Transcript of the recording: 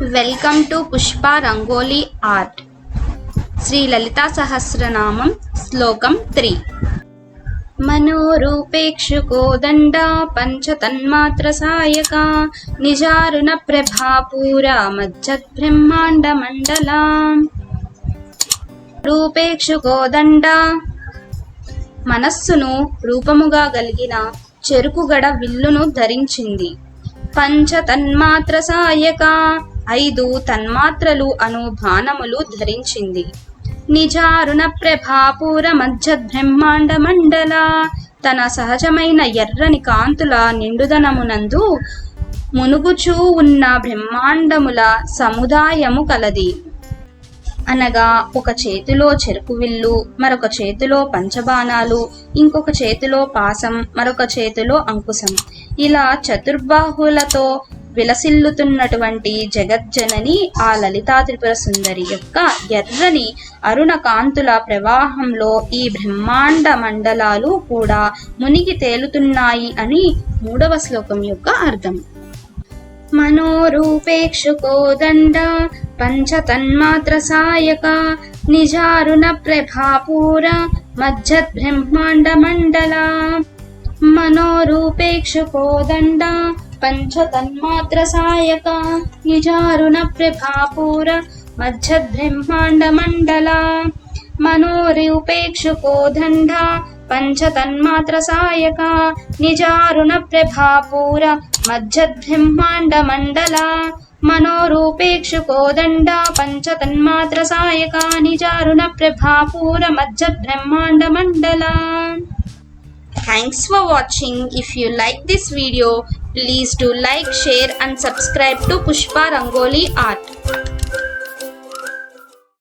Welcome to Pushpa Rangoli Art. Sri Lalita Sahasranamam Slokam 3. मनोरूपेक्षुको दण्डा पञ्चतन्मात्रसायका निजारुण प्रभापूरा मज्जद्ब्रह्माण्डमण्डला రూపేక్షుకో దండ మనస్సును రూపముగా గలిగిన చెరుకుగడ విల్లును ధరించింది. పంచ తన్మాత్ర సాయక 5 తన్మాత్రలు అను బాణములు ధరించింది. నిజారుణ ప్రభాపూర మధ్యబ్రహ్మాండ మండల తన సహజమైన ఎర్రని కాంతుల నిండుదనమునందు మునుగుచూ ఉన్న బ్రహ్మాండముల సముదాయము కలది. అనగా ఒక చేతిలో చెరుకు విల్లు, మరొక చేతిలో పంచబాణాలు, ఇంకొక చేతిలో పాసం, మరొక చేతిలో అంకుశం, ఇలా చతుర్బాహులతో విలసిల్లుతున్నటువంటి జగజ్జనని ఆ లలితా త్రిపుర సుందరి యొక్క ఎర్రని అరుణ కాంతుల ప్రవాహంలో ఈ బ్రహ్మాండ మండలాలు కూడా మునిగి తేలుతున్నాయి అని 3వ శ్లోకం యొక్క అర్థం. మనోరూపేక్షుకో దండ పంచతన్మాత్ర సాయక నిజారుణ ప్రభాపూర మధ్యబ్రహ్మాండ మండల. మనోరూపేక్షుకో దండ పంచతన్మాత్ర సాయక నిజారుణ ప్రభాపూర మధ్యబ్రహ్మాండ మండల. మనోరూపేక్షుకో దండ పంచతన్మాత్ర సాయక నిజారుణ ప్రభాపూర మధ్యబ్రహ్మాండ మండల. మనోరూపేక్షుకో దండ పంచతన్మాత్ర సాయక నిజారుణ ప్రభాపూర మధ్యబ్రహ్మాండ మండల. Thanks for watching. If you like this video, please do like, share and subscribe to Pushpa Rangoli Art.